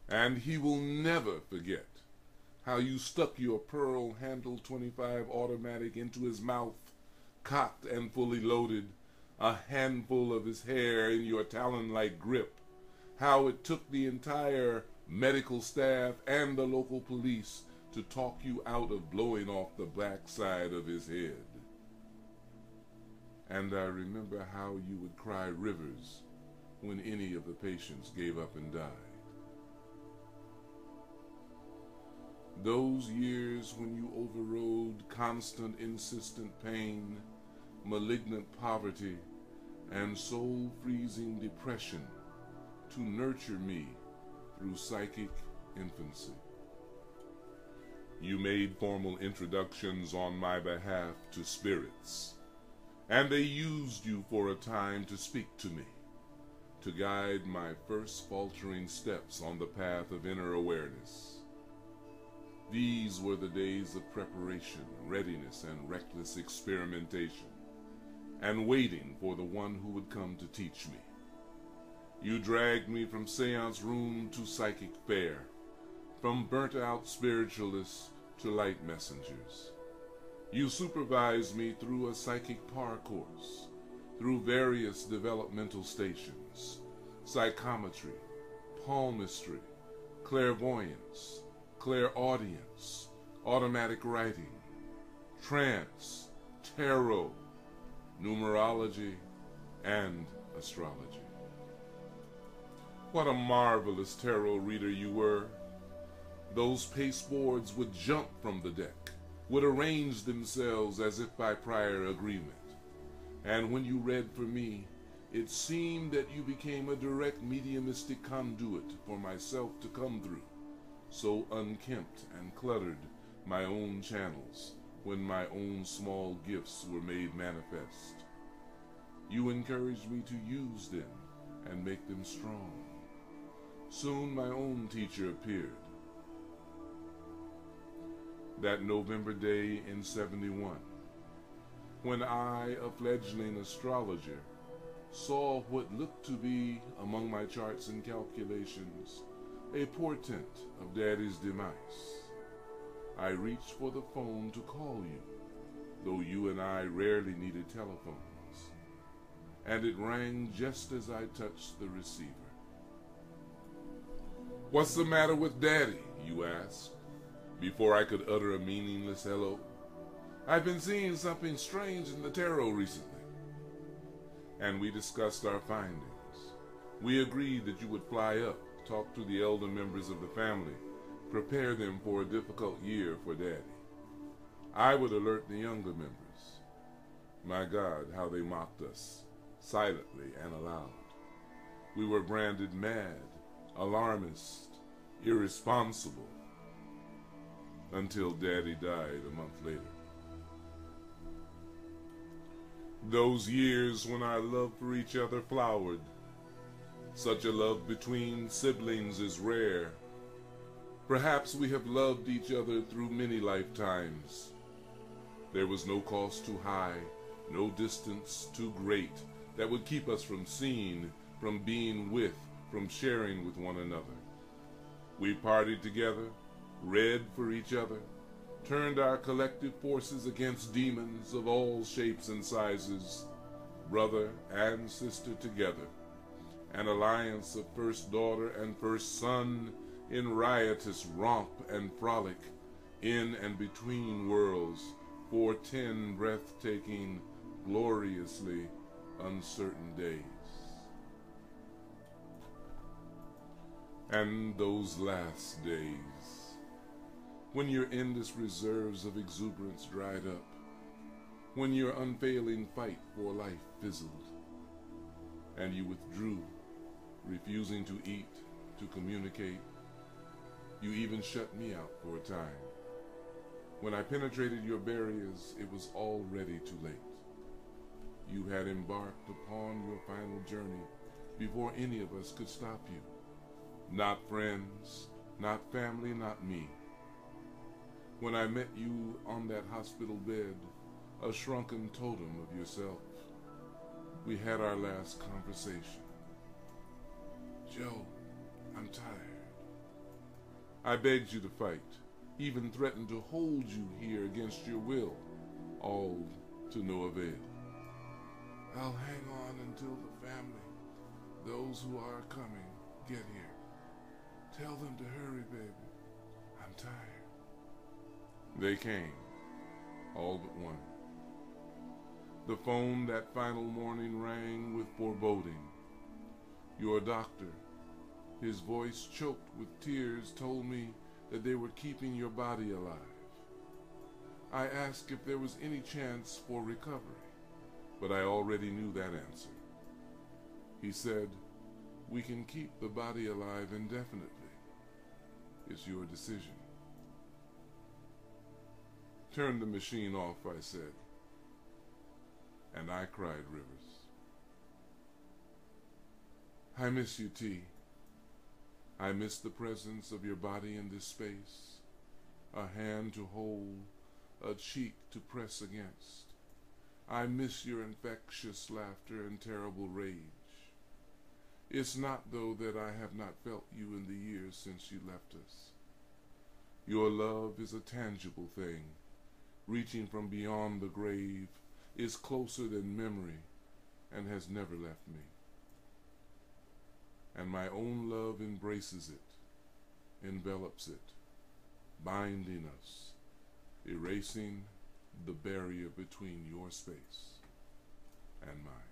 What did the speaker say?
And he will never forget how you stuck your pearl-handled .25 automatic into his mouth, cocked and fully loaded, a handful of his hair in your talon-like grip, how it took the entire medical staff and the local police to talk you out of blowing off the backside of his head. And I remember how you would cry rivers when any of the patients gave up and died. Those years when you overrode constant, insistent pain, malignant poverty, and soul-freezing depression to nurture me through psychic infancy. You made formal introductions on my behalf to spirits, and they used you for a time to speak to me, to guide my first faltering steps on the path of inner awareness. These were the days of preparation, readiness, and reckless experimentation, and waiting for the one who would come to teach me. You dragged me from seance room to psychic fair, from burnt-out spiritualists to light messengers. You supervised me through a psychic par course, through various developmental stations, psychometry, palmistry, clairvoyance, clairaudience, automatic writing, trance, tarot, numerology, and astrology. What a marvelous tarot reader you were. Those pasteboards would jump from the deck, would arrange themselves as if by prior agreement. And when you read for me, it seemed that you became a direct mediumistic conduit for myself to come through. So unkempt and cluttered my own channels when my own small gifts were made manifest. You encouraged me to use them and make them strong. Soon my own teacher appeared. That November day in '71, when I, a fledgling astrologer, saw what looked to be, among my charts and calculations, a portent of Daddy's demise. I reached for the phone to call you, though you and I rarely needed telephones, and it rang just as I touched the receiver. "What's the matter with Daddy?" you asked, before I could utter a meaningless hello. "I've been seeing something strange in the tarot recently." And we discussed our findings. We agreed that you would fly up, talk to the elder members of the family, prepare them for a difficult year for Daddy. I would alert the younger members. My God, how they mocked us, silently and aloud. We were branded mad, alarmist, irresponsible, until Daddy died a month later. Those years when our love for each other flowered. Such a love between siblings is rare. Perhaps we have loved each other through many lifetimes. There was no cost too high, no distance too great that would keep us from seeing, from being with, from sharing with one another. We partied together, read for each other, turned our collective forces against demons of all shapes and sizes, brother and sister together, an alliance of first daughter and first son in riotous romp and frolic, in and between worlds, for 10 breathtaking, gloriously uncertain days. And those last days, when your endless reserves of exuberance dried up, when your unfailing fight for life fizzled, and you withdrew, refusing to eat, to communicate. You even shut me out for a time. When I penetrated your barriers, it was already too late. You had embarked upon your final journey before any of us could stop you. Not friends, not family, not me. When I met you on that hospital bed, a shrunken totem of yourself, we had our last conversation. "Joe, I'm tired. I begged you to fight, even threatened to hold you here against your will, all to no avail. I'll hang on until the family, those who are coming, get here. Tell them to hurry, baby. I'm tired. They came, all but one. The phone that final morning rang with foreboding. Your doctor, his voice choked with tears, told me that they were keeping your body alive. I asked if there was any chance for recovery, but I already knew that answer. He said, "We can keep the body alive indefinitely. It's your decision." "Turn the machine off," I said, and I cried rivers. I miss you, T. I miss the presence of your body in this space, a hand to hold, a cheek to press against. I miss your infectious laughter and terrible rage. It's not, though, that I have not felt you in the years since you left us. Your love is a tangible thing, reaching from beyond the grave, is closer than memory, and has never left me. And my own love embraces it, envelops it, binding us, erasing the barrier between your space and mine.